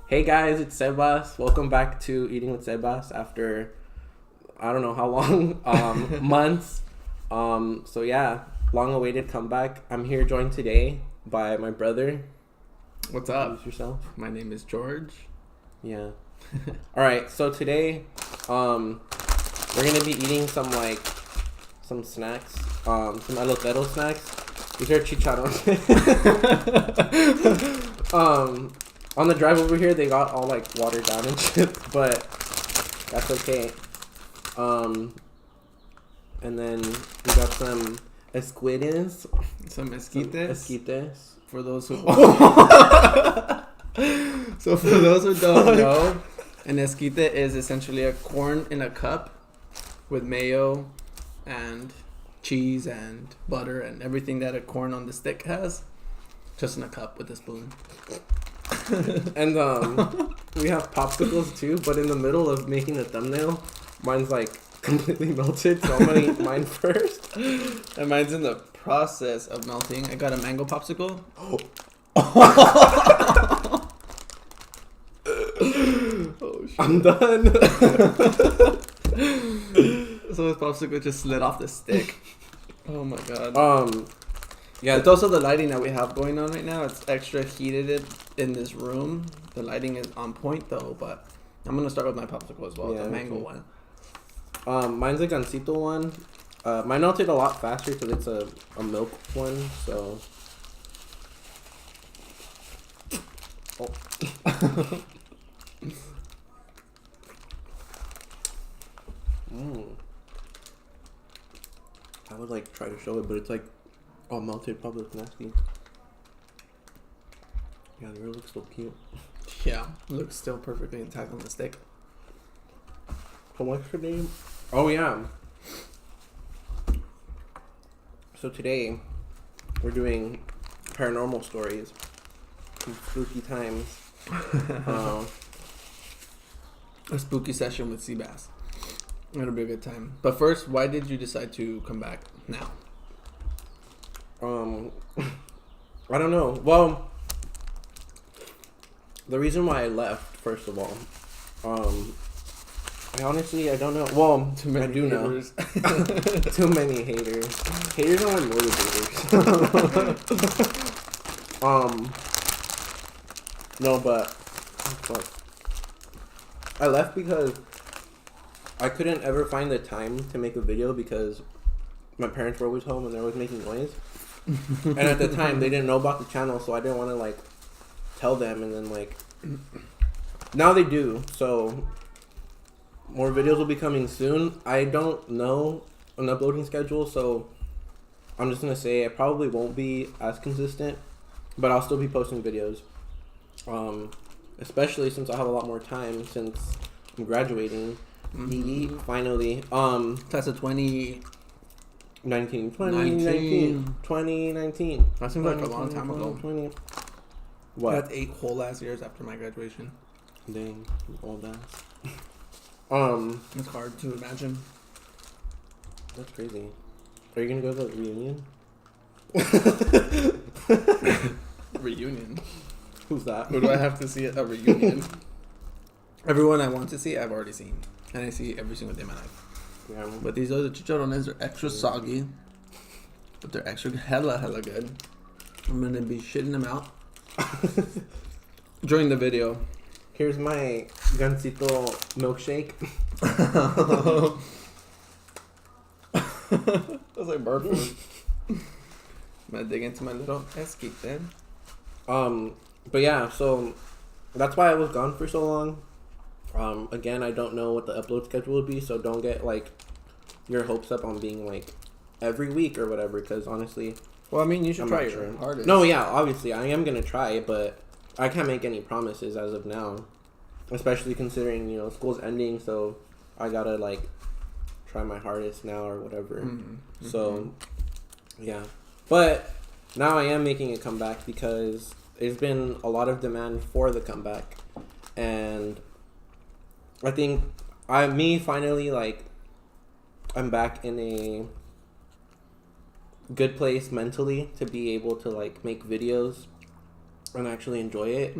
Hey guys, it's Sebas. Welcome back to Eating with Sebas after I don't know how long, months. So yeah, long awaited comeback. I'm here joined today by my brother. What's up? Introduce yourself. My name is George. Yeah. All right. So today, we're gonna be eating some snacks, some Elotero snacks. These are chicharrones. On the drive over here, they got all like watered down and shit, but that's okay. And then we got some esquites. Some esquites. Esquites. For those who So for those who don't know, an esquite is essentially a corn in a cup with mayo and cheese and butter and everything that a corn on the stick has, just in a cup with a spoon. And we have popsicles too, but in the middle of making the thumbnail, mine's like completely melted, so I'm gonna eat mine first. And mine's in the process of melting. I got a mango popsicle. Oh, shit. I'm done. So this popsicle just slid off the stick. Oh my god. Yeah. It's also the lighting that we have going on right now. It's extra heated in this room. The lighting is on point though, but I'm gonna start with my popsicle as well, the mango one. Mine's a gansito one. Mine melted a lot faster because it's a milk one, so. Oh. I would like try to show it, but it's like all melted, probably looks nasty. Yeah, the real looks so cute. Yeah, looks still perfectly intact on the stick. So what's your name? Oh yeah. So today we're doing paranormal stories, some spooky times. A spooky session with Seabass. It'll be a good time. But first, why did you decide to come back now? I don't know. Well, the reason why I left, first of all, I honestly don't know. Well, Too many I do haters. know. Too many haters. Haters are my motivators. No, but fuck. I left because I couldn't ever find the time to make a video because my parents were always home and they were always making noise. And at the time, they didn't know about the channel, so I didn't want to like tell them. And then like now they do. So more videos will be coming soon. I don't know an uploading schedule, so I'm just gonna say I probably won't be as consistent, but I'll still be posting videos. Especially since I have a lot more time since I'm graduating. Finally. Class of 2019. 2019. That seems like a long time ago. 20. What? That's 8 whole ass years after my graduation. Dang, old ass. It's hard to imagine. That's crazy. Are you gonna go to the reunion? Reunion. Who's that? Who do I have to see at a reunion? Everyone I want to see, I've already seen. And I see every single day of my life. Yeah. But these other chicharrones are extra soggy. But they're extra hella good. I'm gonna be shitting them out during the video. Here's my gansito milkshake. That's like bird food. I'm gonna dig into my little escape then. But yeah, so that's why I was gone for so long. Again, I don't know what the upload schedule would be, so don't get like your hopes up on being like every week or whatever. Because honestly, Well, I mean, you should I'm try not your sure. hardest. No, yeah, obviously I am gonna try, but I can't make any promises as of now. Especially considering school's ending, so I gotta like try my hardest now or whatever. So yeah, but now I am making a comeback because there's been a lot of demand for the comeback, and I think finally like I'm back in a good place mentally to be able to like make videos and actually enjoy it.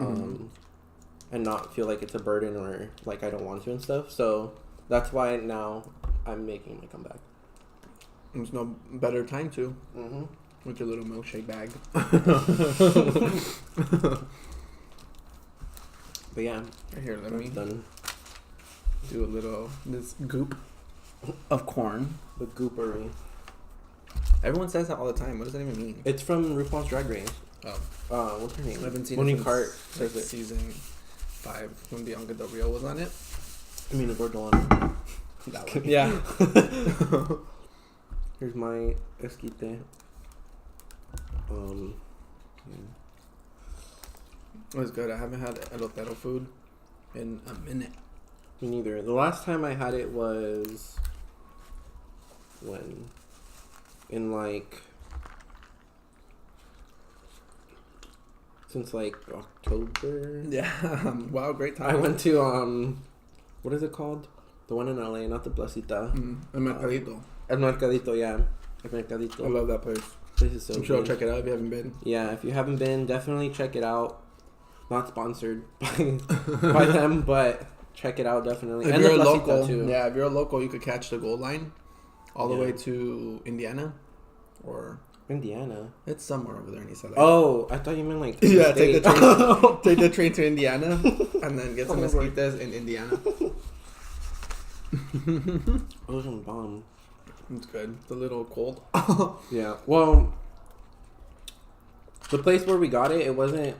and not feel like it's a burden or like I don't want to and stuff. So that's why now I'm making my comeback. There's no better time to. Mm-hmm. With your little milkshake bag. But yeah, Here, let me done. do a little this goop of corn. The goopery. Everyone says that all the time. What does that even mean? It's from RuPaul's Drag Race. Oh, What's her name? I haven't seen Monique it Hart since says like it. season 5 when Bianca Del Rio was on it. I mean, the Gordolano. That one. Yeah. Here's my esquite. Yeah. It was good. I haven't had Elotero food in a minute. Me neither. The last time I had it was when? In like since like October. Yeah. Wow, great time. I went to what is it called? The one in LA, not the Placita. El Mercadito. El Mercadito, yeah. El Mercadito. I love that place. This is so I'm sure I'll good. check it out if you haven't been. Yeah, if you haven't been, definitely check it out. Not sponsored by them, but check it out definitely. If and you're the a Placita local, too. yeah, if you're a local, you could catch the Gold Line all the Yeah. way to Indiana, or Indiana. it's somewhere over there in East LA. Oh, I thought you meant like yeah, take the state. train. Take the train to Indiana, and then get some Oh, esquites in Indiana. Those are bomb. It's good. It's a little cold. Yeah. Well, the place where we got it, it wasn't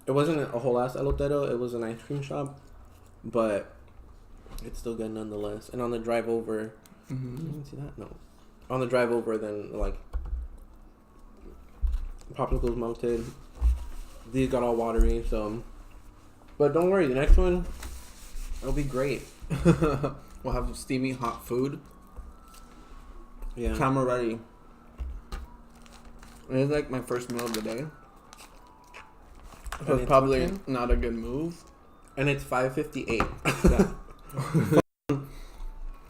a whole ass elotero. It was an ice cream shop, but it's still good nonetheless. And on the drive over, you didn't see that? No. On the drive over, then like popsicles melted. These got all watery, so. But don't worry, the next one, it'll be great. We'll have steamy hot food. Yeah. Camera ready. It's like my first meal of the day. So it's it's probably cooking? not a good move. And it's 5:58. Yeah.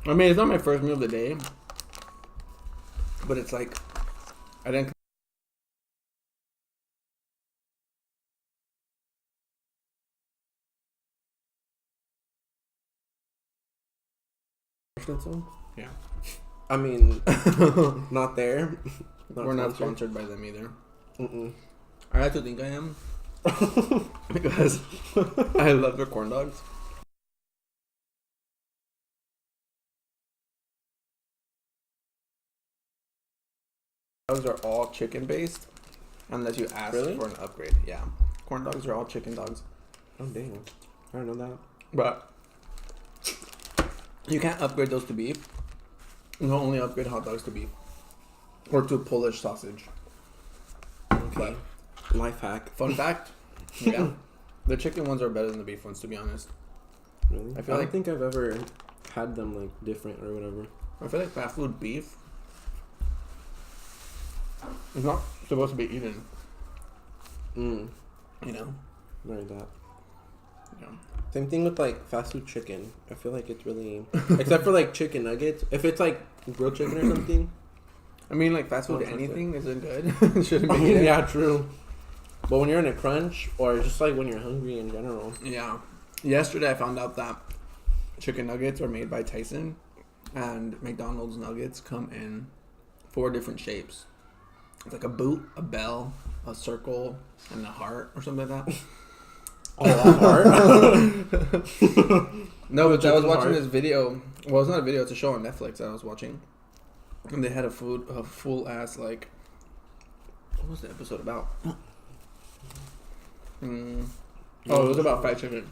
I mean, it's not my first meal of the day, but it's like I didn't. Yeah. I mean, not there. We're not sponsored by them either. Mm-mm. I like to think I am because I love their corn dogs. Dogs are all chicken based, unless you ask Really? for an upgrade. Yeah, corn dogs are all chicken dogs, Oh dang! I don't know that. but you can't upgrade those to beef. You can only upgrade hot dogs to beef or to Polish sausage. Okay. Life hack. Fun fact, yeah, the chicken ones are better than the beef ones, to be honest. Really? I feel I like- don't think I've ever had them like different or whatever. I feel like fast food beef is not supposed to be eaten, Mm. you know? Learned that. Yeah. Same thing with like fast food chicken. I feel like it's really, except for like chicken nuggets. If it's like grilled chicken or something. I mean, like fast food, Oh, that's anything isn't good. Shouldn't be eaten. Yeah, true. But when you're in a crunch or just like when you're hungry in general. Yeah. Yesterday I found out that chicken nuggets are made by Tyson, and McDonald's nuggets come in 4 different shapes. It's like a boot, a bell, a circle, and a heart or something like that. Oh, a heart? No, but I was Chicken watching heart? this video. Well, it's not a video; it's a show on Netflix that I was watching, and they had a full ass like. What was the episode about? Oh, it was about fried chicken.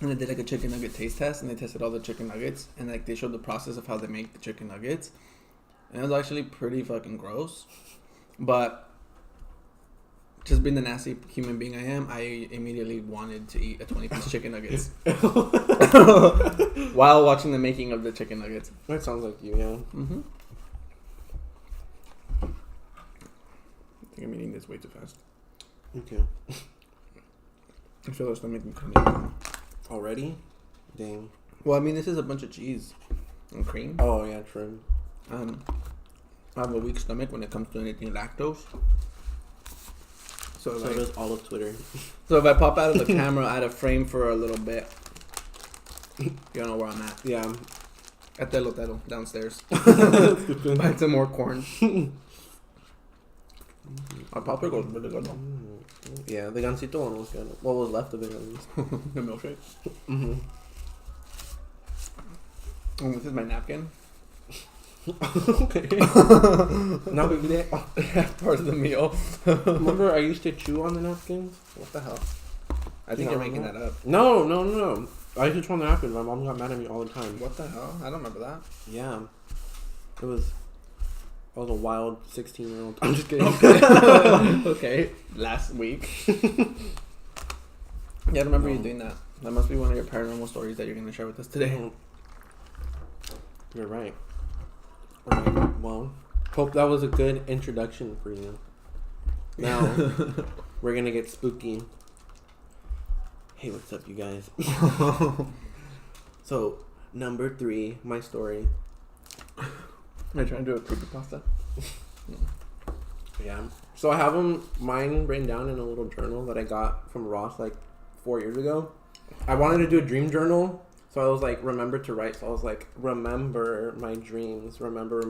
And they did like a chicken nugget taste test, and they tested all the chicken nuggets, and like they showed the process of how they make the chicken nuggets, and it was actually pretty fucking gross. But just being the nasty human being I am, I immediately wanted to eat a 20-piece chicken nuggets while watching the making of the chicken nuggets. That sounds like you, yeah. Mm-hmm. I think I'm eating this way too fast. Okay. I feel like stomach cramping. Already? Dang. Well, I mean, this is a bunch of cheese and cream. Oh, yeah, true. I have a weak stomach when it comes to anything lactose. So So does all of Twitter. So if I pop out of the camera, I had a frame for a little bit. You don't know where I'm at. Yeah. At the Elotero, downstairs. Buy some more corn. Our popper goes really good though. Yeah, the gansito one was good. What was left of it, at least. The milkshake. Mm-hmm. And this is my napkin. Okay. Now we get Part of the meal. Remember, I used to chew on the napkins. What the hell? I think you're making that up. No. I used to chew on the napkins. My mom got mad at me all the time. What the hell? I don't remember that. Yeah, it was. I was a wild 16-year-old. I'm just kidding. Okay. Last week. Yeah, I remember you doing that. That must be one of your paranormal stories that you're going to share with us today. You're right. Alright, well, hope that was a good introduction for you. Now, we're going to get spooky. Hey, what's up, you guys? So, number 3, my story. Am I trying to do a creepypasta? Yeah. So, I have mine written down in a little journal that I got from Ross like 4 years ago. I wanted to do a dream journal. So I was like, remember to write. So I was like, remember my dreams. Remember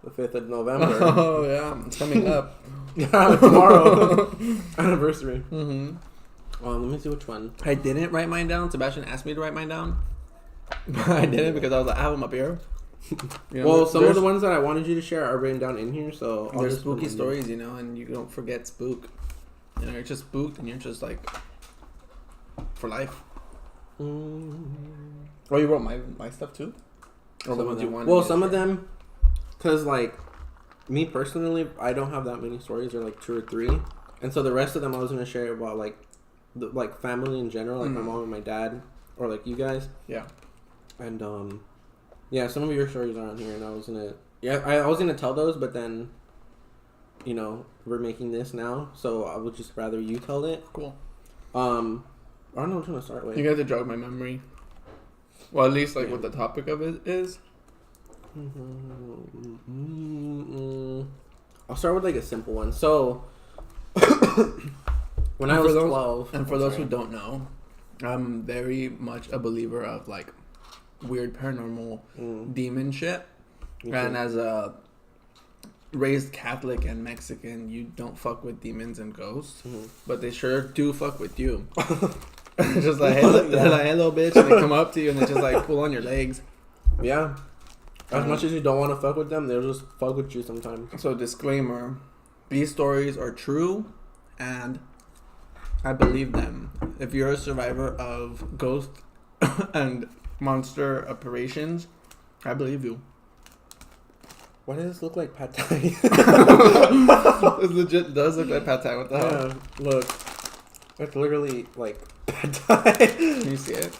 the 5th of November. Oh, yeah. It's coming up. Yeah, tomorrow. Anniversary. Mm-hmm. Let me see which one. I didn't write mine down. Sebastian asked me to write mine down. But I didn't because I was like, I have them up here. You know, Well, some of the ones that I wanted you to share are written down in here. So I'll there's just spooky put them stories, you know, and you don't forget spook. You know, you're just spooked and you're just like, for life. Oh, you wrote my stuff too? Or the ones you wanted? Well, some of them, because like me personally, I don't have that many stories. They're like 2 or 3, and so the rest of them I was gonna share about like like family in general, like my mom and my dad, or like you guys. Yeah. And yeah, some of your stories are on here, and I was gonna tell those, but then, you know, we're making this now, so I would just rather you tell it. Cool. I don't know which one to start with. You guys to jog my memory. Well, at least like what the topic of it is. I'll start with like a simple one. So, when I was 12, and for those who don't know, I'm very much a believer of like weird paranormal demon shit. And as a raised Catholic and Mexican, you don't fuck with demons and ghosts, but they sure do fuck with you. Just like, hey, they're like, hello, bitch, and they come up to you and they just like pull on your legs. Yeah. As much as you don't want to fuck with them, they'll just fuck with you sometimes. So, disclaimer: these stories are true, and I believe them. If you're a survivor of ghost and monster operations, I believe you. Why does this look like pad thai? It legit does look like pad thai. What the hell? Yeah, look. It's literally like pad thai. Can you see it?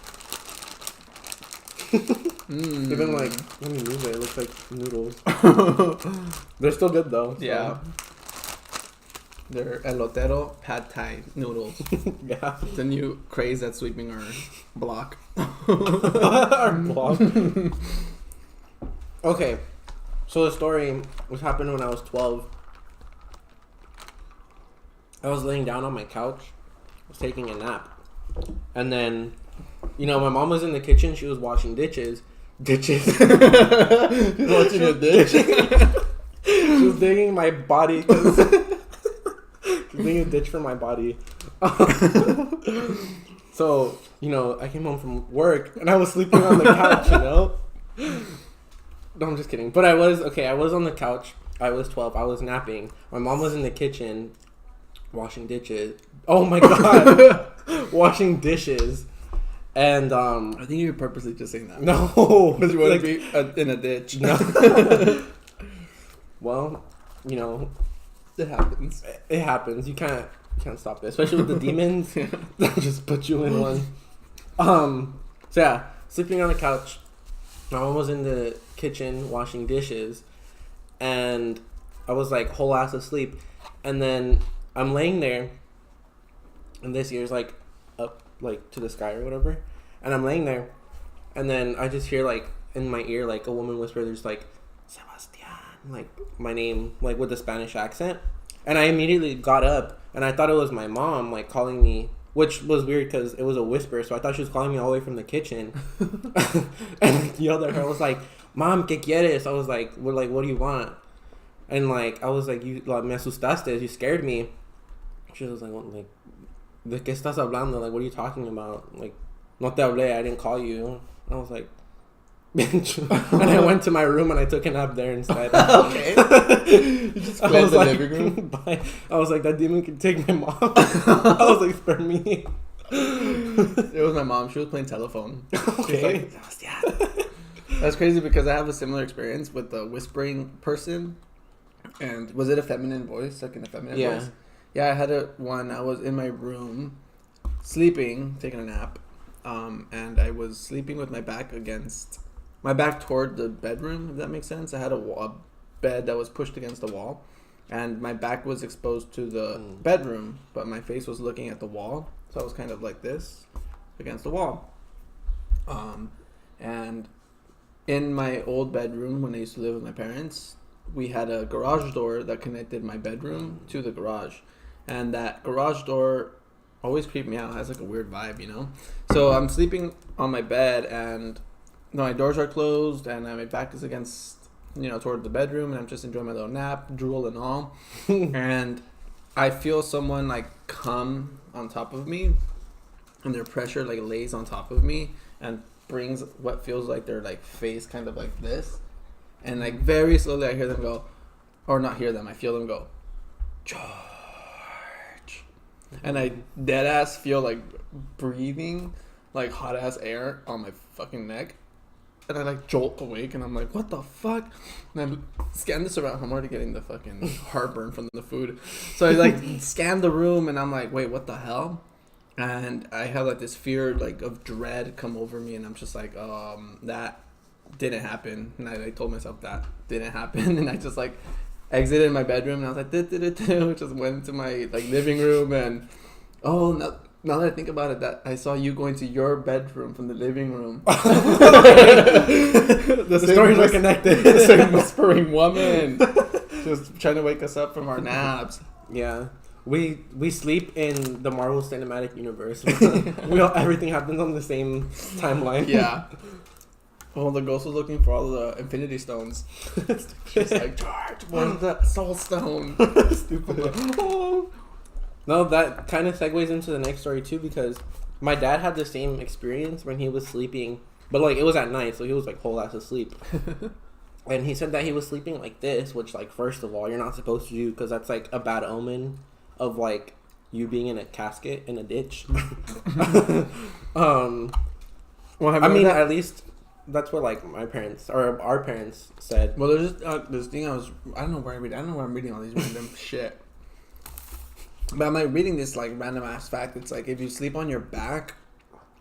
Even like, let me move it. It looks like noodles. They're still good though. So. Yeah. They're Elotero pad thai noodles. Yeah. The new craze that's sweeping our block. Our block. Okay. So the story was happening when I was 12. I was laying down on my couch. I was taking a nap. And then, you know, my mom was in the kitchen. She was washing dishes. She's Watching a dish. She was digging my body. She was digging a ditch for my body. So, you know, I came home from work and I was sleeping on the couch, you know? No, I'm just kidding. But I was on the couch. I was 12. I was napping. My mom was in the kitchen washing dishes. Oh my God. Washing dishes. And, I think you're purposely just saying that. no. Because you want to be in a ditch. No. Well, you know, It happens. it happens. You can't stop it. Especially with the demons. They'll just put you in one. So yeah, sleeping on the couch. My mom was in the kitchen washing dishes, and I was like whole ass asleep, and then I'm laying there, and this ear's like up like to the sky or whatever, and I'm laying there, and then I just hear like in my ear like a woman whisper, there's like Sebastian, like my name, like with the Spanish accent, And I immediately got up, and I thought it was my mom, like, calling me, which was weird because it was a whisper, so I thought she was calling me all the way from the kitchen. And I yelled at her. I was like, Mom, ¿qué quieres? I was like, what do you want? And, like, I was like, you, like, me asustaste, you scared me. She was like, what, like, ¿de qué estás hablando? Like, what are you talking about? Like, no te hablé, I didn't call you. I was like, bitch. And I went to my room and I took a nap there instead. Okay. You just fled the living room? Bye. I was like, that demon can take my mom. I was like, spare me. It was my mom. She was playing telephone. Okay. Like, yeah. That's crazy because I have a similar experience with the whispering person. And was it a feminine voice? Like in a feminine voice? Yeah, I had one. I was in my room, sleeping, taking a nap. And I was sleeping with my back toward the bedroom, if that makes sense. I had a bed that was pushed against the wall, and my back was exposed to the bedroom, but my face was looking at the wall. So I was kind of like this against the wall. And in my old bedroom, when I used to live with my parents, we had a garage door that connected my bedroom to the garage. And that garage door always creeped me out. It has like a weird vibe, you know? So I'm sleeping on my bed and my doors are closed and my back is against, toward the bedroom, and I'm just enjoying my little nap, drool and all. And I feel someone like come on top of me, and their pressure like lays on top of me and brings what feels like their like face kind of like this. And like very slowly I hear them go, or not hear them, I feel them go, George. And I dead ass feel like breathing like hot ass air on my fucking neck. And I like jolt awake and I'm like, what the fuck? And I scan this around. I'm already getting the fucking heartburn from the food. So I like scan the room and I'm like, wait, what the hell? And I have like this fear like of dread come over me, and I'm just like, that didn't happen. And I told myself that didn't happen. And I just like exited my bedroom and I was like, just went into my like living room, and now that I think about it, that I saw you going to your bedroom from the living room. The stories are connected. The same whispering woman just trying to wake us up from our naps. Yeah. We sleep in the Marvel Cinematic Universe. Everything happens on the same timeline. Yeah. Well, the ghost was looking for all the Infinity Stones. She's like, George, where's the Soul Stone? Stupid. No, that kind of segues into the next story too, because my dad had the same experience when he was sleeping, but like it was at night, so he was like whole ass asleep. And he said that he was sleeping like this, which like first of all you're not supposed to do, because that's like a bad omen of like you being in a casket in a ditch. Well, I mean, at least that's what like my parents or our parents said. Well, there's this thing I don't know where I'm reading all these random shit. But I'm like reading this like random ass fact. It's like if you sleep on your back,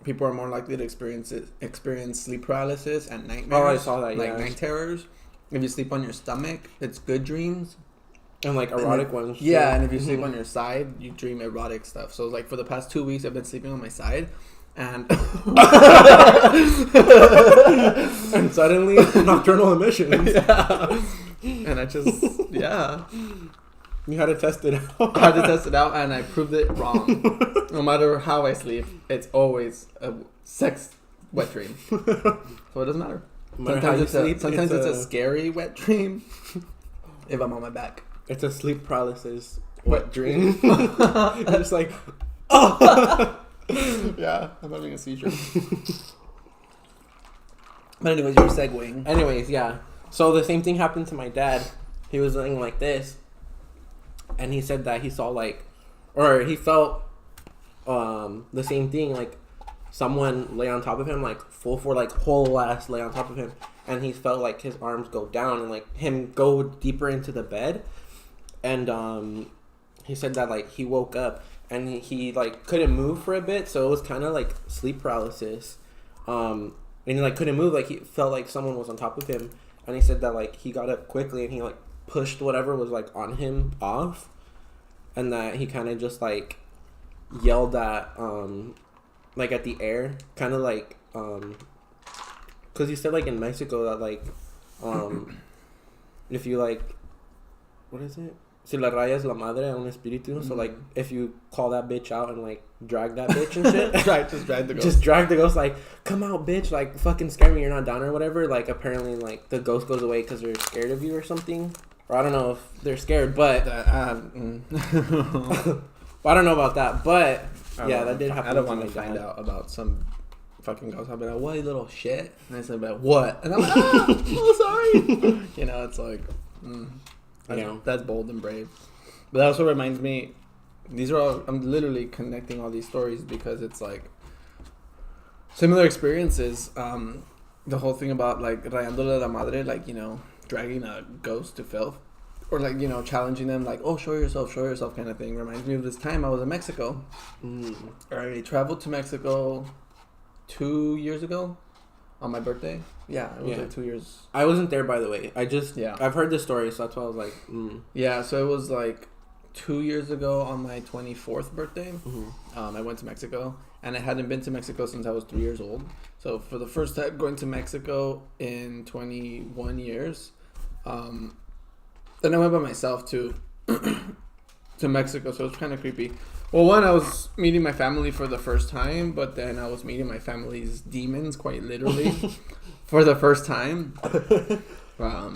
people are more likely to experience sleep paralysis and nightmares. Oh, I saw that. Like night terrors. If you sleep on your stomach, it's good dreams. And like erotic ones. Yeah, too. And if you sleep on your side, you dream erotic stuff. So like for the past 2 weeks, I've been sleeping on my side, and and suddenly nocturnal emissions. Yeah. And I just You had to test it out. I had to test it out, and I proved it wrong. No matter how I sleep, it's always a sex wet dream. So it doesn't matter. Sometimes it's a scary wet dream if I'm on my back. It's a sleep paralysis wet dream. You're just like, oh! Yeah, I'm having a seizure. But anyways, you're segueing. Anyways, yeah. So the same thing happened to my dad. He was laying like this. And he said that he saw he felt the same thing, like someone lay on top of him, like full for like whole ass lay on top of him, and he felt like his arms go down and like him go deeper into the bed, and he said that like he woke up and he like couldn't move for a bit, so it was kind of like sleep paralysis, and he like couldn't move, like he felt like someone was on top of him, and he said that like he got up quickly and he like pushed whatever was like on him off, and that he kind of just like yelled at like at the air, kind of like because he said like in Mexico that like if you like, what is it, si la rayas la madre a un espíritu. So, like, if you call that bitch out and, like, drag that bitch and shit. Right, just drag the ghost. Just drag the ghost, like, come out, bitch. Like, fucking scare me, you're not down or whatever. Like, apparently, like, the ghost goes away because they're scared of you or something. Or I don't know if they're scared, but... I don't know about that, but... Yeah, that did happen. I don't want to find out about some fucking ghost. I'll be like, what, you little shit? And I said, about what? And I'm like, sorry. You know, it's like... That's bold and brave. But that also reminds me, these are all, I'm literally connecting all these stories because it's like similar experiences. The whole thing about like rayándole la madre, like, you know, dragging a ghost to filth, or like, you know, challenging them, like, oh, show yourself kind of thing, reminds me of this time I was in Mexico. I traveled to Mexico 2 years ago on my birthday. Yeah, it was like 2 years. I wasn't there, by the way. I've heard the story, so that's why I was like, Yeah, so it was like 2 years ago on my 24th birthday. I went to Mexico, and I hadn't been to Mexico since I was 3 years old. So for the first time going to Mexico in 21 years, then I went by myself to Mexico, so it was kind of creepy. Well, one, I was meeting my family for the first time, but then I was meeting my family's demons, quite literally, for the first time.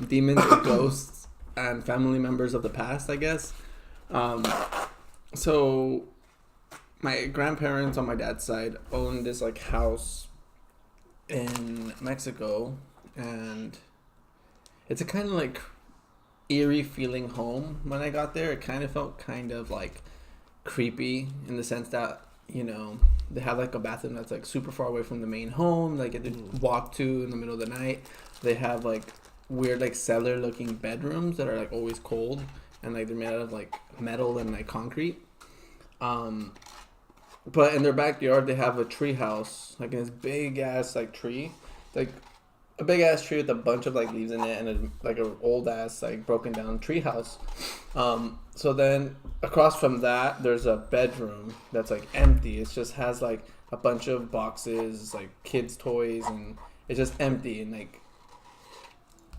Demons or ghosts and family members of the past, I guess. So my grandparents on my dad's side owned this like house in Mexico, and it's a kind of like eerie feeling home. When I got there, it kind of felt kind of like creepy in the sense that, you know, they have like a bathroom that's like super far away from the main home, like you had walk to in the middle of the night. They have like weird like cellar looking bedrooms that are like always cold, and like they're made out of like metal and like concrete. But in their backyard they have a tree house, like this big ass like tree, like a big ass tree with a bunch of like leaves in it, and like an old ass like broken down tree house. So then across from that there's a bedroom that's like empty. It just has like a bunch of boxes, like kids toys, and it's just empty, and like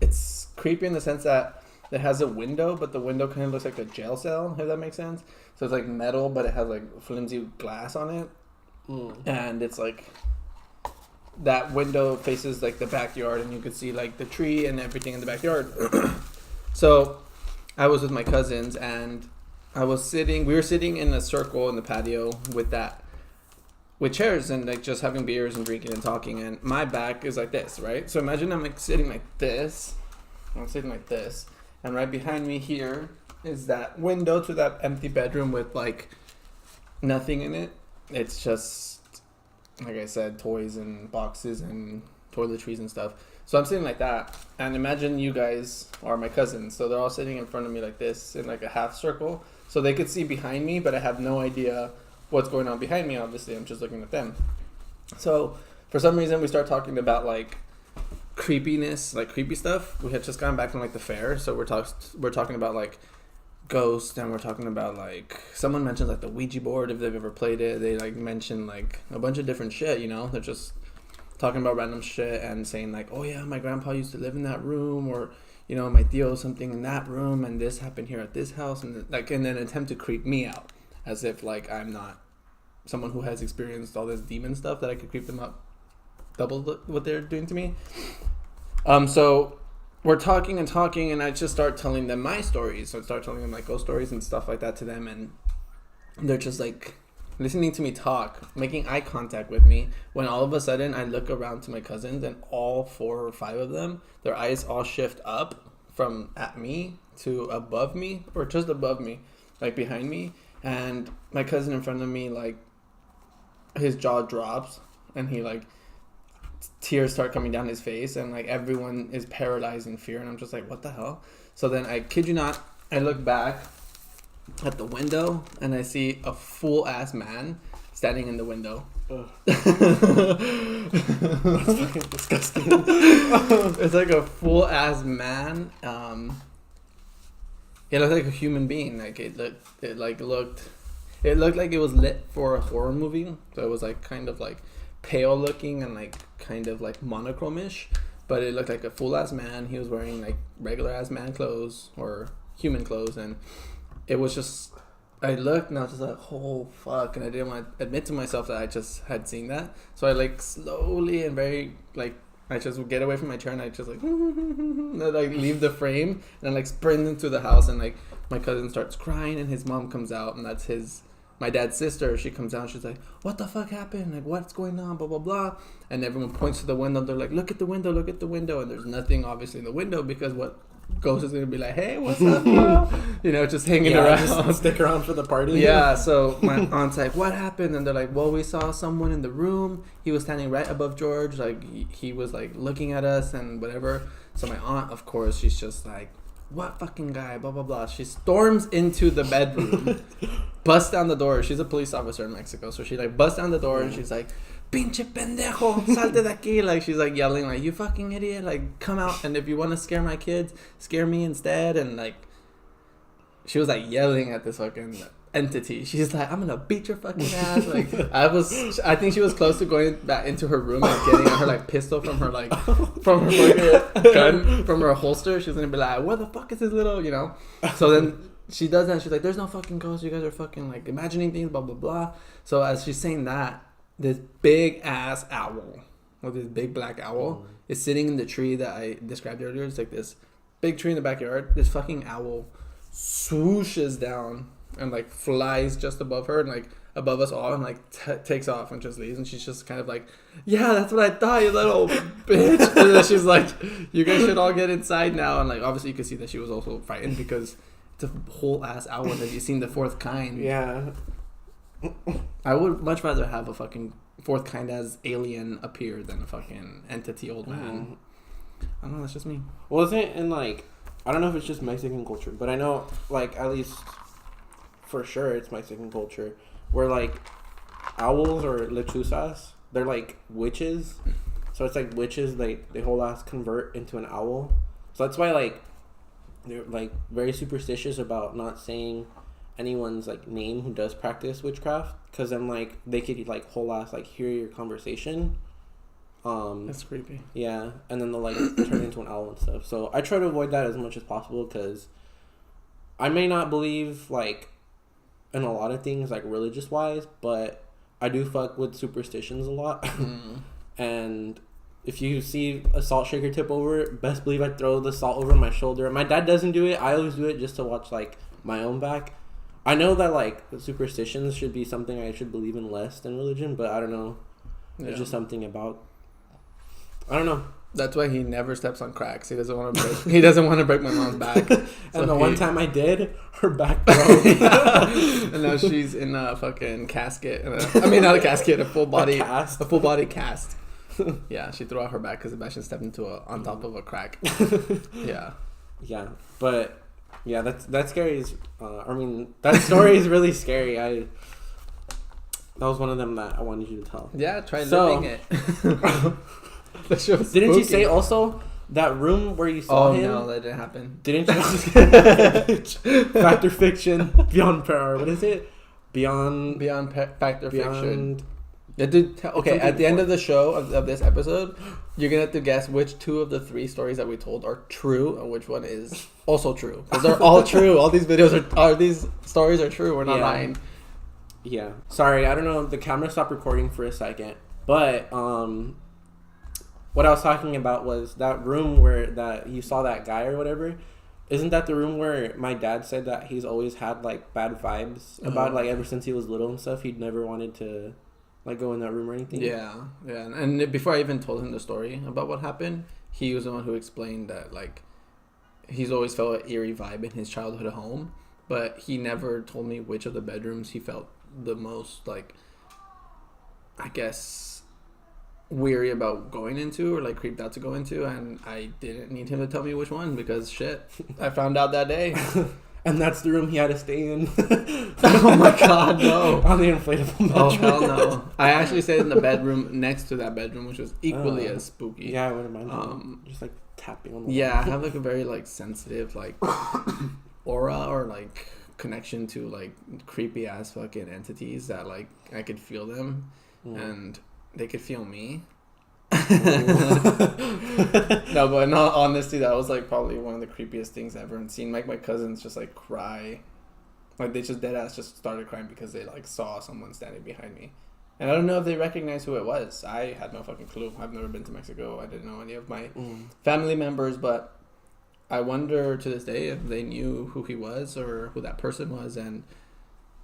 it's creepy in the sense that it has a window, but the window kind of looks like a jail cell, if that makes sense. So it's like metal, but it has like flimsy glass on it. And it's like that window faces like the backyard, and you could see like the tree and everything in the backyard. So I was with my cousins, and we were sitting in a circle in the patio with chairs, and like just having beers and drinking and talking, and my back is like this, right? So imagine I'm like sitting like this. I'm sitting like this, and right behind me here is that window to that empty bedroom with like nothing in it. It's just, like I said, toys and boxes and toiletries and stuff. So I'm sitting like that, and imagine you guys are my cousins. So they're all sitting in front of me like this in like a half circle, so they could see behind me, but I have no idea what's going on behind me. Obviously, I'm just looking at them. So for some reason we start talking about like creepiness, like creepy stuff. We had just gotten back from like the fair, so we're talking about like ghosts, and we're talking about like someone mentions like the Ouija board if they've ever played it. They like mention like a bunch of different shit, you know. They're just talking about random shit and saying like, oh yeah, my grandpa used to live in that room, or you know, my tío something in that room, and this happened here at this house, and like in an attempt to creep me out, as if like I'm not someone who has experienced all this demon stuff that I could creep them up double what they're doing to me. So we're talking, and I just start telling them my stories. So I start telling them like ghost stories and stuff like that to them, and they're just like listening to me talk, making eye contact with me, when all of a sudden I look around to my cousins, and all 4 or 5 of them, their eyes all shift up from at me to above me, or just above me, like behind me. And my cousin in front of me, like his jaw drops, and he like tears start coming down his face, and like everyone is paralyzed in fear, and I'm just like, what the hell? So then I kid you not, I look back at the window, and I see a full ass man standing in the window. That's fucking disgusting. It's like a full ass man. It looked like a human being. Like it looked like it was lit for a horror movie. So it was like kind of like pale looking and like kind of like monochrome-ish, but it looked like a full ass man. He was wearing like regular ass man clothes or human clothes, and it was just, I looked and I was just like, oh fuck, and I didn't want to admit to myself that I just had seen that. So I like slowly and very like, I just would get away from my chair and I just like, and I'd, like leave the frame and I like sprint into the house and like my cousin starts crying and his mom comes out and that's my dad's sister. She comes out and she's like, what the fuck happened? Like, what's going on? Blah, blah, blah. And everyone points to the window. They're like, look at the window, look at the window. And there's nothing obviously in the window because what ghost is going to be like, hey, what's up, bro? You know, just hanging around. Just stick around for the party. Yeah, so my aunt's like, what happened? And they're like, well, we saw someone in the room. He was standing right above George. Like, he was like looking at us and whatever. So my aunt, of course, she's just like, what fucking guy, blah, blah, blah. She storms into the bedroom, busts down the door. She's a police officer in Mexico. So she, like, busts down the door and she's like, pinche pendejo, salte de aquí. Like, she's, like, yelling, like, you fucking idiot. Like, come out. And if you want to scare my kids, scare me instead. And, like, she was, like, yelling at this fucking entity. She's like, I'm gonna beat your fucking ass. Like, I think she was close to going back into her room and getting her like pistol from her like from her fucking gun from her holster. She's gonna be like, where the fuck is this little, you know? So then she does that. She's like, there's no fucking ghost. You guys are fucking like imagining things, blah blah blah. So as she's saying that, this big ass owl, or this big black owl, is sitting in the tree that I described earlier. It's like this big tree in the backyard. This fucking owl swooshes down and like flies just above her and like above us all and like takes off and just leaves, and she's just kind of like, yeah, that's what I thought, you little bitch. And then she's like, you guys should all get inside now. And like obviously you could see that she was also frightened because it's a whole ass owl. Have you seen the fourth kind? Yeah. I would much rather have a fucking fourth kind as alien appear than a fucking entity old man. I don't know, that's just me. Well, isn't it in like, I don't know if it's just Mexican culture, but I know like at least for sure it's Mexican culture where like owls or lechuzas, they're like witches. So it's like witches, like they whole ass convert into an owl. So that's why like they're like very superstitious about not saying anyone's like name who does practice witchcraft, because then like they could like whole ass like hear your conversation. That's creepy. Yeah, and then they'll like turn into an owl and stuff. So I try to avoid that as much as possible because I may not believe like in a lot of things like religious wise, but I do fuck with superstitions a lot. And if you see a salt shaker tip over, best believe I throw the salt over my shoulder. My dad doesn't do it. I always do it just to watch like my own back. I know that like superstitions should be something I should believe in less than religion, but I don't know. There's just something about, I don't know. That's why he never steps on cracks. He doesn't want to break. He doesn't want to break my mom's back. And the one time I did, her back broke. And now she's in a fucking casket. I mean, not a casket, a full body cast. Yeah, she threw out her back because Sebastian stepped into on top of a crack. Yeah. Yeah, but yeah, that scary is. I mean, that story is really scary. That was one of them that I wanted you to tell. Yeah, try living it. Didn't you say also that room where you saw him? Oh no, that didn't happen. Didn't you? Fact or fiction? Beyond power. What is it? Beyond fact or fiction. Okay, at the end of the show of this episode, you're gonna have to guess which two of the three stories that we told are true and which one is also true, because they're all true. All these videos are these stories are true. We're not lying. Yeah. Sorry, I don't know. The camera stopped recording for a second, but what I was talking about was that room where that you saw that guy or whatever. Isn't that the room where my dad said that he's always had like bad vibes about like ever since he was little and stuff? He'd never wanted to like go in that room or anything. Yeah. And before I even told him the story about what happened, he was the one who explained that like he's always felt an eerie vibe in his childhood home, but he never told me which of the bedrooms he felt the most like, I guess, weary about going into or like creeped out to go into, and I didn't need him to tell me which one because shit, I found out that day. And that's the room he had to stay in. Oh my god, no. On the inflatable bedroom. Oh hell no. I actually stayed in the bedroom next to that bedroom, which was equally as spooky. Yeah, I wouldn't mind. Just like tapping on the wall. I have like a very like sensitive like aura or like connection to like creepy ass fucking entities that like I could feel them and they could feel me. No, but in all honesty, that was like probably one of the creepiest things ever. And seeing like my cousins just like cry Like, they just dead ass just started crying because they, like, saw someone standing behind me. And I don't know if they recognized who it was. I had no fucking clue. I've never been to Mexico. I didn't know any of my family members, but I wonder to this day if they knew who he was or who that person was, and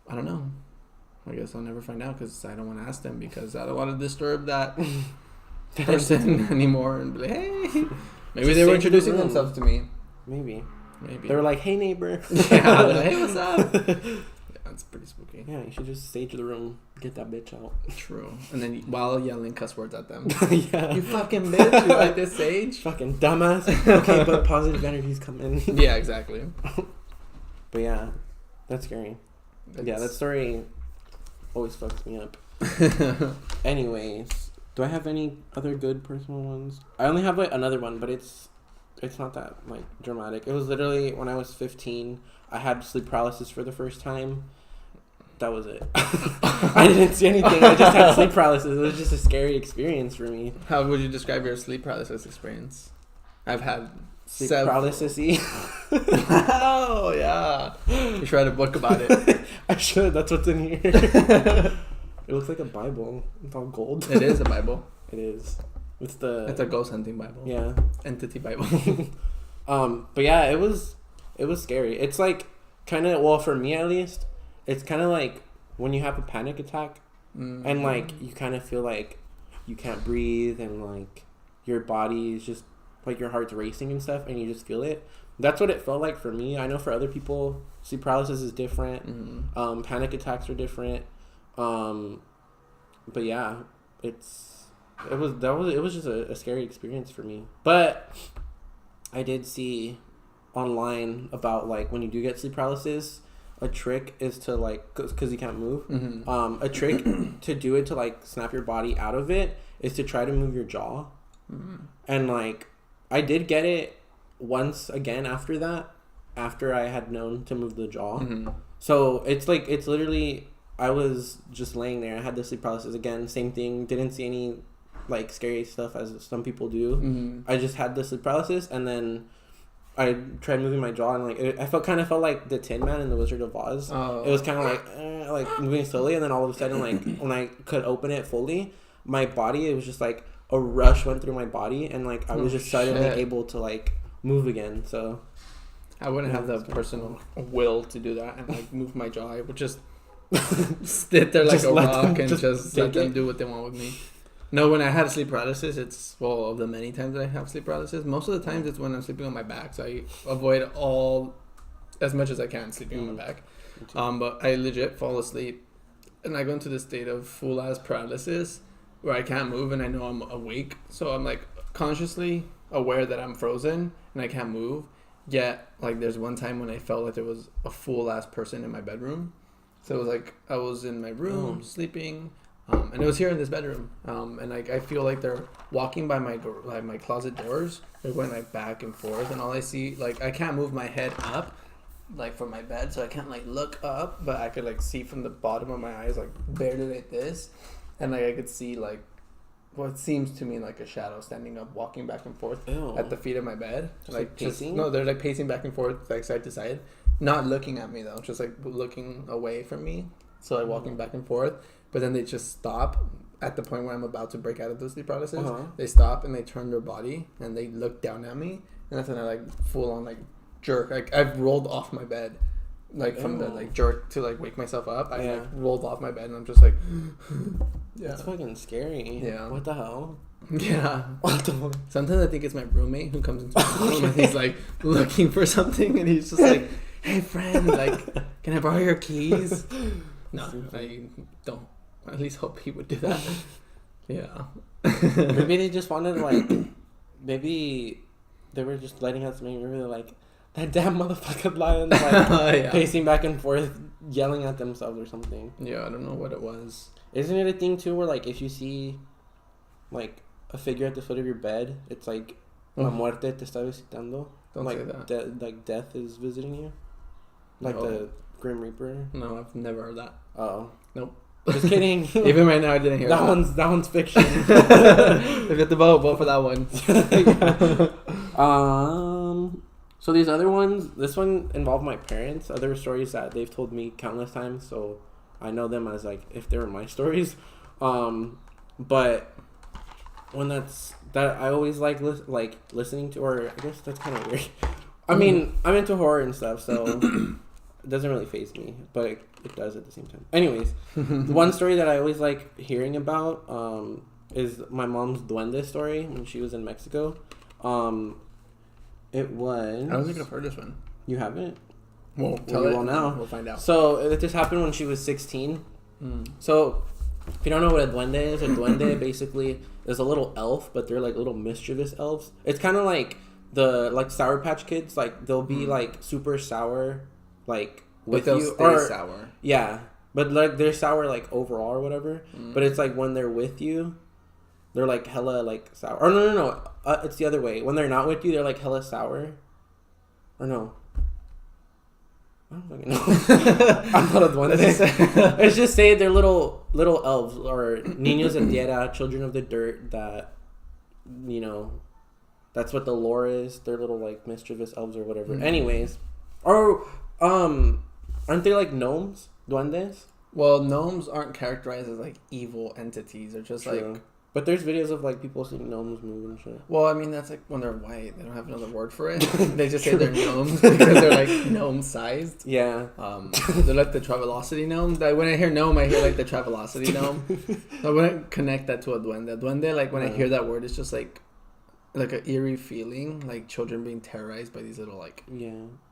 I don't know. I guess I'll never find out because I don't want to ask them because I don't want to disturb that person anymore and be like, hey. Maybe they were introducing themselves to me. Maybe. They were like, hey, neighbor. Yeah, like, hey, what's up? Yeah, that's pretty spooky. Yeah, you should just stage the room. Get that bitch out. True. And then while yelling cuss words at them. Yeah. You fucking bitch. You like this age? Fucking dumbass. Okay, but positive energies come in. Yeah, exactly. But yeah, that's scary. Yeah, that story always fucks me up. Anyways, do I have any other good personal ones? I only have like another one, but it's not that like dramatic. It was literally when I was 15. I had sleep paralysis for the first time. That was it. I didn't see anything. I just had sleep paralysis. It was just a scary experience for me. How would you describe your sleep paralysis experience? I've had sleep paralysis-y. Oh, yeah. You should write a book about it. I should. That's what's in here. It looks like a Bible. It's all gold. It is a Bible. It is. It's a ghost hunting Bible. Yeah. Entity Bible. But yeah, it was scary. It's like kind of, well, for me at least, it's kind of like when you have a panic attack and like you kind of feel like you can't breathe and like your body is just like your heart's racing and stuff and you just feel it. That's what it felt like for me. I know for other people, sleep paralysis is different. Panic attacks are different. But yeah, it was just a scary experience for me. But I did see online about like when you do get sleep paralysis, a trick is to like, because you can't move. A trick to do it to like snap your body out of it is to try to move your jaw. And like I did get it once again after that, after I had known to move the jaw. So it's like, it's literally, I was just laying there. I had the sleep paralysis again, same thing. Didn't see any like scary stuff as some people do. I just had the sleep paralysis, and then I tried moving my jaw, and like I felt like the Tin Man in the Wizard of Oz. It was kind of like moving slowly, and then all of a sudden, like when I could open it fully, my body, it was just like a rush went through my body, and like I was just suddenly able to like move again. So I wouldn't have the personal will to do that and like move my jaw. I would just sit there like a rock and just let them do what they want with me. No, when I had sleep paralysis, it's, well, of the many times that I have sleep paralysis, most of the times it's when I'm sleeping on my back. So I avoid as much as I can, sleeping on my back. But I legit fall asleep and I go into this state of full ass paralysis where I can't move and I know I'm awake. So I'm like consciously aware that I'm frozen and I can't move. Yet, like, there's one time when I felt like there was a full ass person in my bedroom. So it was like I was in my room sleeping. And it was here in this bedroom, and like I feel like they're walking by my door, like my closet doors. They're going like back and forth, and all I see, like, I can't move my head up, like from my bed, so I can't like look up, but I could like see from the bottom of my eyes, like barely like this, and like I could see like what seems to me like a shadow standing up, walking back and forth at the feet of my bed, like pacing. No, they're like pacing back and forth, like side to side, not looking at me though, just like looking away from me. So like walking back and forth. But then they just stop at the point where I'm about to break out of the sleep paralysis. They stop and they turn their body and they look down at me. And that's when I like full on like jerk. Like I've rolled off my bed. Like from the like jerk to like wake myself up. I like rolled off my bed and I'm just like, yeah. That's fucking scary. Yeah. What the hell? Yeah. What the fuck? Sometimes I think it's my roommate who comes into my room and he's like looking for something and he's just like, hey friend, like, can I borrow your keys? No, I don't. I at least hope he would do that. Yeah. Maybe they just wanted to, like, maybe they were just letting us, maybe they were like, that damn motherfucking lion, like, pacing back and forth, yelling at themselves or something. Yeah, I don't know what it was. Isn't it a thing, too, where, like, if you see, like, a figure at the foot of your bed, it's like, la muerte te está visitando? Don't like, say that. Like, death is visiting you? Like the Grim Reaper? No, I've never heard that. Oh. Nope. Just kidding. Even right now, I didn't hear that. That one's fiction. If you have to vote for that one. So these other ones, this one involved my parents. Other stories that they've told me countless times, so I know them as like if they were my stories. But when that I always like listening to, or I guess that's kind of weird. I mean, I'm into horror and stuff, so it doesn't really faze me, but it does at the same time. Anyways, the one story that I always like hearing about is my mom's duende story when she was in Mexico. It was... I don't think I've heard this one. You haven't? Well, tell it now. We'll find out. So it just happened when she was 16. So if you don't know what a duende is, a duende basically is a little elf, but they're like little mischievous elves. It's kind of like the Sour Patch Kids. Like they'll be like super sour, like with but they'll you, stay or sour. Yeah, but like they're sour like overall or whatever. But it's like when they're with you, they're like hella like sour. Or no. It's the other way. When they're not with you, they're like hella sour. Or no. I don't fucking know. I'm not a duende. Let's just say they're little elves or niños de tierra, children of the dirt. That, you know, that's what the lore is. They're little like mischievous elves or whatever. Anyways, or aren't they like gnomes, duendes? Well, gnomes aren't characterized as like evil entities. They're just True. like. But there's videos of like people seeing gnomes move and shit. Well, I mean that's like when they're white. They don't have another word for it. They just say they're gnomes because they're like gnome sized. Yeah. They're like the Travelocity gnome. Like, when I hear gnome, I hear like the Travelocity gnome. So I wouldn't connect that to a duende. Duende, like when I hear that word, it's just like an eerie feeling, like children being terrorized by these little like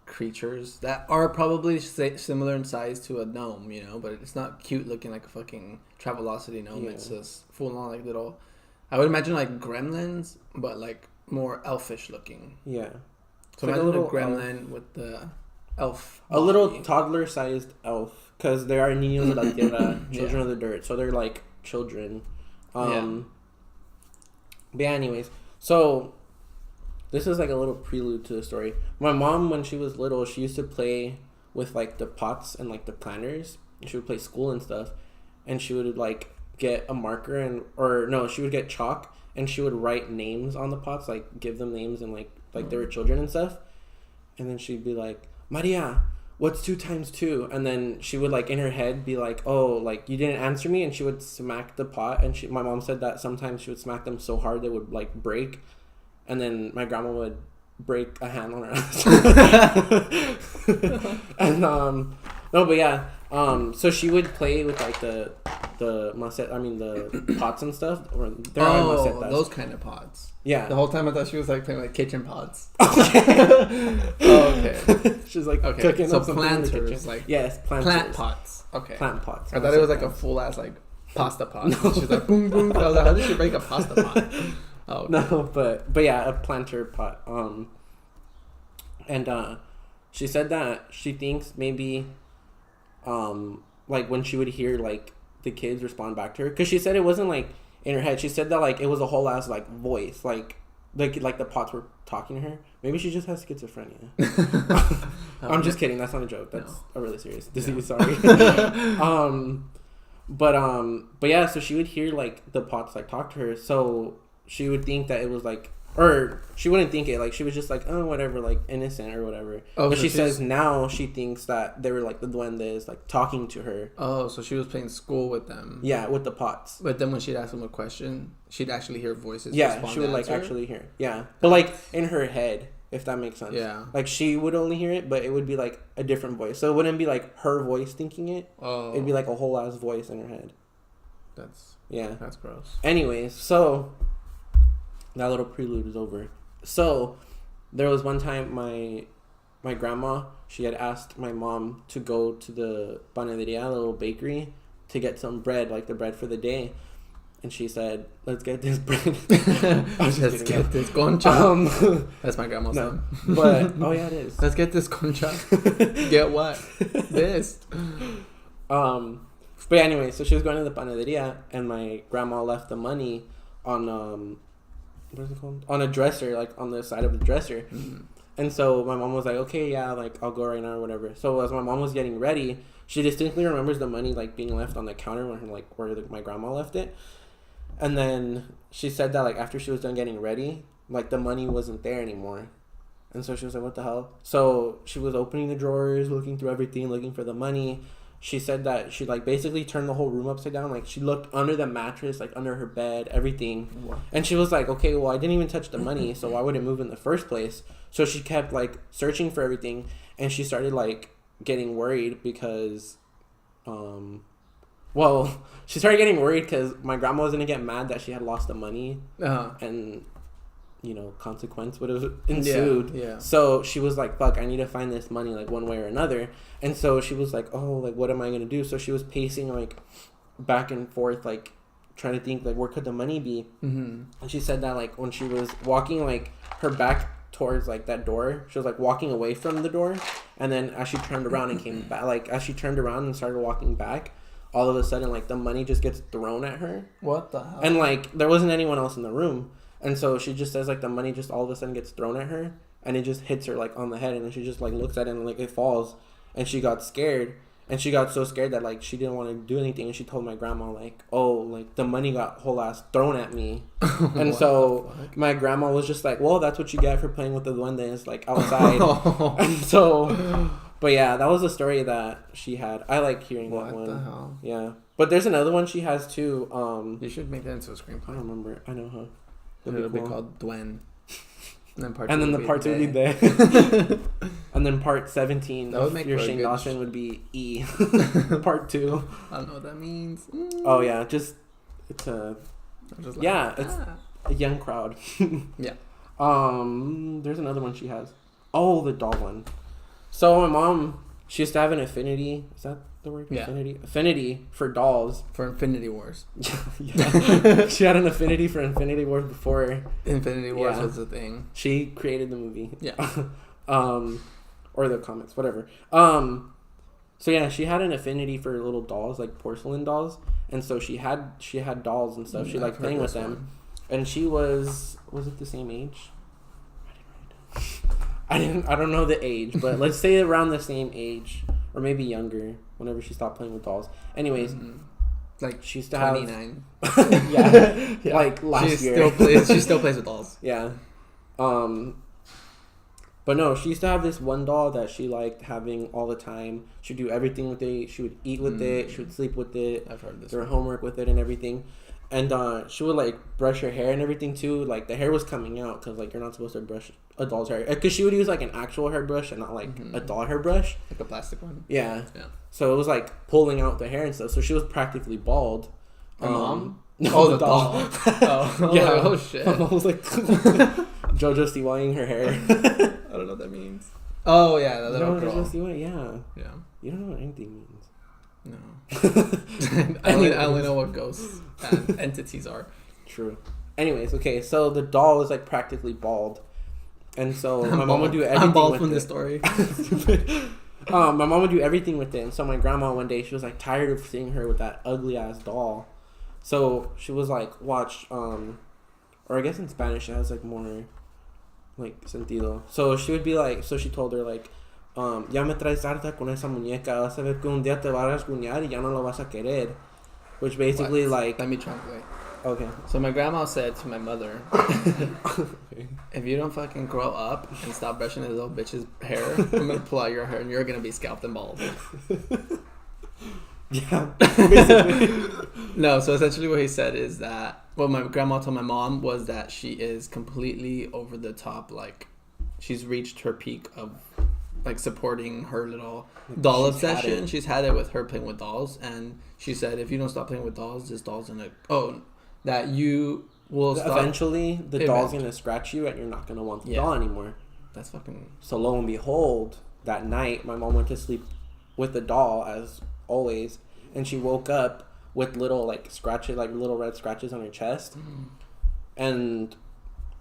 creatures that are probably similar in size to a gnome, you know, but it's not cute looking like a fucking Travelocity gnome. Yeah. It's just full on like little, I would imagine like gremlins, but like more elfish looking. Yeah. So imagine like a gremlin with the elf body. A little toddler sized elf, because they are niños de la tierra, children of the dirt, so they're like children. But yeah, anyways, so this is like a little prelude to the story. My mom, when she was little, she used to play with like the pots and like the planters. She would play school and stuff, and she would like get a marker she would get chalk and she would write names on the pots, like give them names and like they were children and stuff. And then she'd be like, Maria, what's 2 times 2? And then she would like in her head be like, oh, like you didn't answer me, and she would smack the pot. And my mom said that sometimes she would smack them so hard they would like break. And then my grandma would break a hand on her ass. And no, but yeah. So she would play with like the pots and stuff. Or those kind of pots. Yeah. The whole time I thought she was like playing like kitchen pots. Okay. She's like cooking. So planters, like planters. Plant pots. Okay. Plant pots. I thought it was like a full ass like pasta pot. No. She's like boom boom. I was like, how did she break a pasta pot? Oh, okay. No, but yeah, a planter pot. And she said that she thinks maybe, like when she would hear like the kids respond back to her, because she said it wasn't like in her head. She said that like it was a whole ass like voice, like the pots were talking to her. Maybe she just has schizophrenia. I'm just kidding. That's not a joke. That's a really serious disease. Sorry. But yeah. So she would hear like the pots like talk to her. So she would think that it was like, or she wouldn't think it, like she was just like, oh, whatever, like innocent or whatever. Oh, but so she says now she thinks that they were like the duendes like talking to her. Oh, so she was playing school with them. Yeah, with the pots. But then when she'd ask them a question, she'd actually hear voices. Yeah, she would like actually hear. Yeah, but like in her head, if that makes sense. Yeah. Like she would only hear it, but it would be like a different voice. So it wouldn't be like her voice thinking it. Oh. It'd be like a whole ass voice in her head. That's gross. Anyways, so that little prelude is over. So there was one time my grandma, she had asked my mom to go to the panaderia, the little bakery, to get some bread, like the bread for the day. And she said, let's get this bread. Let's get this concha. That's my grandma's name. But, oh yeah, it is. Let's get this concha. Get what? This. But anyway, so she was going to the panaderia, and my grandma left the money on, what is it called? On a dresser, like on the side of the dresser. Mm-hmm. And so my mom was like, okay, yeah, like I'll go right now or whatever. So as my mom was getting ready, she distinctly remembers the money like being left on the counter where my grandma left it. And then she said that like after she was done getting ready, like the money wasn't there anymore. And so she was like, what the hell? So she was opening the drawers, looking through everything, looking for the money. She said that she, like, basically turned the whole room upside down. Like, she looked under the mattress, like, under her bed, everything. What? And she was like, okay, well, I didn't even touch the money, so why would it move in the first place? So she kept, like, searching for everything. And she started, like, getting worried because, well, she started getting worried because my grandma was going to get mad that she had lost the money. And, you know, consequence would have ensued. Yeah. So she was like, fuck, I need to find this money, like, one way or another. And so she was like, oh, like, what am I going to do? So she was pacing, like, back and forth, like, trying to think, like, where could the money be? Mm-hmm. And she said that, like, when she was walking, like, her back towards, like, that door, she was, like, walking away from the door. And then as she turned around and came back, like, as she turned around and started walking back, all of a sudden, like, the money just gets thrown at her. What the hell? And, like, there wasn't anyone else in the room. And so she just says, like, the money just all of a sudden gets thrown at her. And it just hits her, like, on the head. And then she just, like, looks at it and, like, it falls. And she got scared. And she got so scared that, like, she didn't want to do anything. And she told my grandma, like, oh, like, the money got whole ass thrown at me. And so my grandma was just like, well, that's what you get for playing with the duendes, like, outside. And so, but yeah, that was a story that she had. I like hearing that one. What the hell? Yeah. But there's another one she has, too. You should make that into a screenplay. I don't remember. I know, huh? It'll be called Duen. And then the part 2 would be there. And then part 17 that would make your Shane Dawson would be E. Part 2. I don't know what that means. Oh yeah, just it's a it's a young crowd. Yeah. There's another one she has. Oh, the doll one. So my mom, she used to have an affinity. Is that the word? Yeah. Affinity for dolls. For Infinity Wars. Yeah. She had an affinity for Infinity Wars before Infinity Wars was a thing. She created the movie. Yeah. Or the comics, whatever. So yeah, she had an affinity for little dolls, like porcelain dolls, and so she had dolls and stuff. She liked playing with them, and she was it the same age? I don't know the age, but let's say around the same age or maybe younger. Whenever she stopped playing with dolls. Anyways, like she used to 29. have yeah, like last year. She still plays with dolls. Yeah. But no, she used to have this one doll that she liked having all the time. She'd do everything with it. She would eat with it. She would sleep with it. I've heard this. Do her homework with it and everything. And she would, like, brush her hair and everything, too. Like, the hair was coming out because, like, you're not supposed to brush a doll's hair. Because she would use, like, an actual hairbrush and not, like, a doll hairbrush. Like a plastic one? Yeah. So it was, like, pulling out the hair and stuff. So she was practically bald. Her mom? No, the doll. Oh. Yeah. Oh, shit. My mom was, like, JoJo Siwaing her hair. I don't know what that means. Oh, yeah, the little girl. JoJo Siwaing? Yeah. Yeah. You don't know what anything means. No. I only know what ghosts and entities are. True. Anyways, okay, so the doll was, like, practically bald. And so my mom would do everything I'm bald with from it. this story. My mom would do everything with it. And so my grandma one day, she was, like, tired of seeing her with that ugly-ass doll. So she was, like, watch, or I guess in Spanish it has, like, more, like, sentido. So she would be, like, so she told her, like, ya me traes harta con esa muñeca, vas a ver que un día te va a rasguñar y ya no lo vas a querer. Which basically, What? like... Let me translate. Okay. So my grandma said to my mother, if you don't fucking grow up and stop brushing this little bitch's hair, I'm going to pull out your hair and you're going to be scalped and bald. Yeah, basically. No, so essentially what he said is that, what my grandma told my mom was that she is completely over the top, like, she's reached her peak of, like, supporting her little doll obsession. She's had it with her playing with dolls, and she said, if you don't stop playing with dolls, this doll's gonna... Oh, that you will stop... Eventually, the doll's gonna scratch you, and you're not gonna want the doll anymore. That's fucking... So lo and behold, that night, my mom went to sleep with the doll, as always, and she woke up with little, like, scratches, like, little red scratches on her chest, and...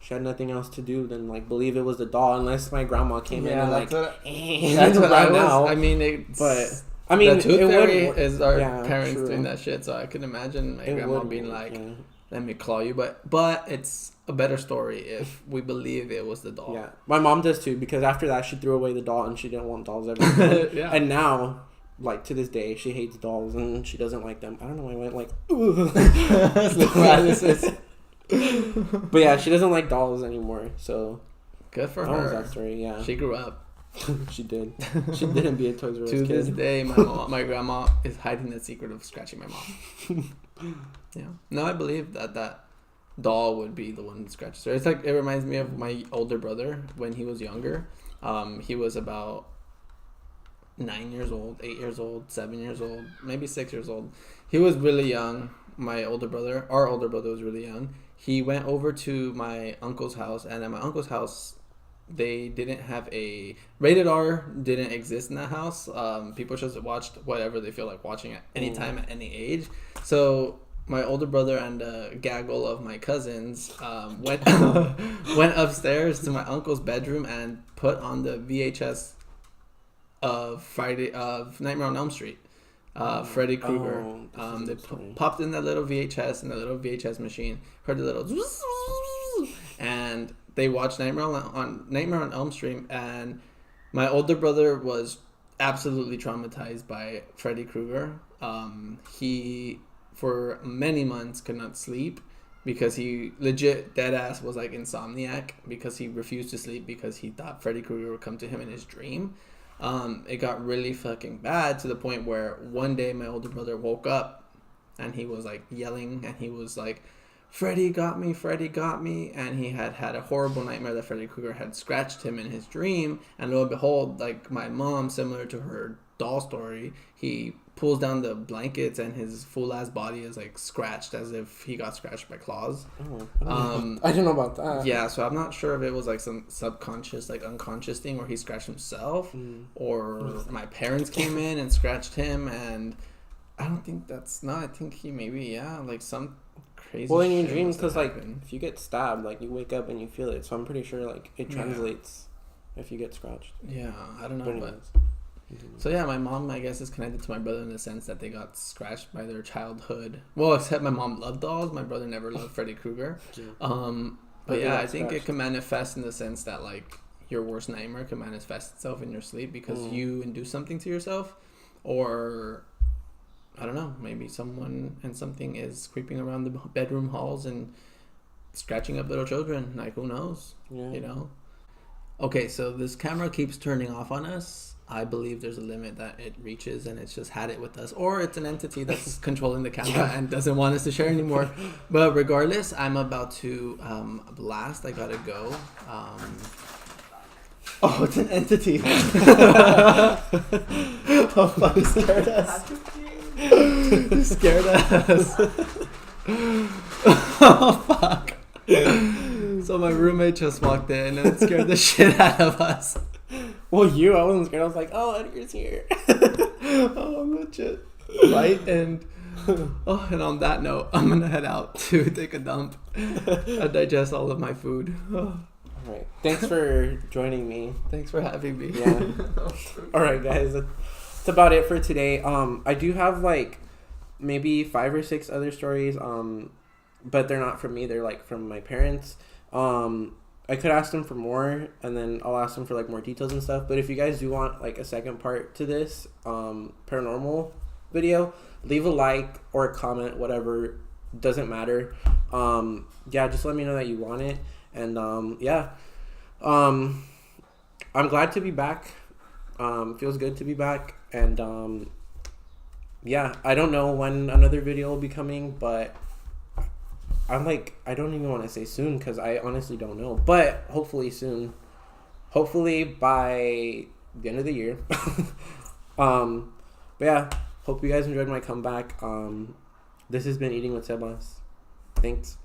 She had nothing else to do than, like, believe it was the doll, unless my grandma came in and, like, that's what I was. out. I mean, it's... But, I mean, the tooth fairy is our parents true. doing that shit, so I can imagine my grandma being like, let me claw you. But it's a better story if we believe it was the doll. Yeah. My mom does, too, because after that, she threw away the doll, and she didn't want dolls ever again. Yeah. And now... Like, to this day, she hates dolls, and she doesn't like them. I don't know why I went, like... That's the paralysis. But yeah, she doesn't like dolls anymore, so... Good for That was her. that story, yeah. She grew up. She did. She didn't be a Toys R Us To kid. this day, my grandma is hiding the secret of scratching my mom. Yeah. No, I believe that doll would be the one that scratches her. It's like, it reminds me of my older brother when he was younger. He was about 9 years old, 8 years old, 7 years old, maybe 6 years old. He was really young. Our older brother was really young. He went over to my uncle's house, and at my uncle's house, they didn't have a rated R. Didn't exist in that house. People just watched whatever they feel like watching at any time at any age. So my older brother and a gaggle of my cousins went upstairs to my uncle's bedroom and put on the VHS of Nightmare on Elm Street. Freddy Krueger. They popped in that little VHS in the little VHS machine. Heard the little and they watched Nightmare on Elm Street, and my older brother was absolutely traumatized by Freddy Krueger. He for many months could not sleep because he legit dead ass was like insomniac because he refused to sleep because he thought Freddy Krueger would come to him in his dream. It got really fucking bad to the point where one day my older brother woke up and he was like yelling and he was like, Freddy got me, and he had a horrible nightmare that Freddy Krueger had scratched him in his dream, and lo and behold, like my mom, similar to her doll story, he pulls down the blankets and his full ass body is like scratched as if he got scratched by claws. I didn't know about that. Yeah, so I'm not sure if it was like some subconscious, like unconscious thing where he scratched himself or my parents came in and scratched him, and I don't think I think he maybe, like some crazy well, in your shit dreams, because like happened. if you get stabbed, like you wake up and you feel it, so I'm pretty sure like it translates if you get scratched. Yeah, I don't know, But but anyways. so yeah, my mom, I guess, is connected to my brother in the sense that they got scratched by their childhood. Well, except my mom loved dolls. My brother never loved Freddy Krueger. But yeah, I think it can manifest in the sense that like your worst nightmare can manifest itself in your sleep because you induce something to yourself, or I don't know, maybe someone and something is creeping around the bedroom halls and scratching up little children. Like, who knows? Yeah. You know? Okay, so this camera keeps turning off on us. I believe there's a limit that it reaches and it's just had it with us. Or it's an entity that's controlling the camera and doesn't want us to share anymore. But regardless, I'm about to blast. I gotta go. Oh, it's an entity. Oh, fuck, you scared us. You scared us. Oh, fuck. So my roommate just walked in and it scared the shit out of us. Well, I wasn't scared. I was like, oh, Edgar's here. Oh, legit. Right? And on that note, I'm going to head out to take a dump and digest all of my food. All right. Thanks for joining me. Thanks for having me. Yeah. All right, guys. That's about it for today. I do have like maybe 5 or 6 other stories, but they're not from me. They're like from my parents. I could ask them for more, and then I'll ask them for like more details and stuff. But if you guys do want like a second part to this paranormal video, leave a like or a comment, whatever, doesn't matter. Just let me know that you want it. And I'm glad to be back. Feels good to be back. And I don't know when another video will be coming, but I don't even want to say soon because I honestly don't know. But hopefully soon. Hopefully by the end of the year. Hope you guys enjoyed my comeback. This has been Eating with Sebas. Thanks.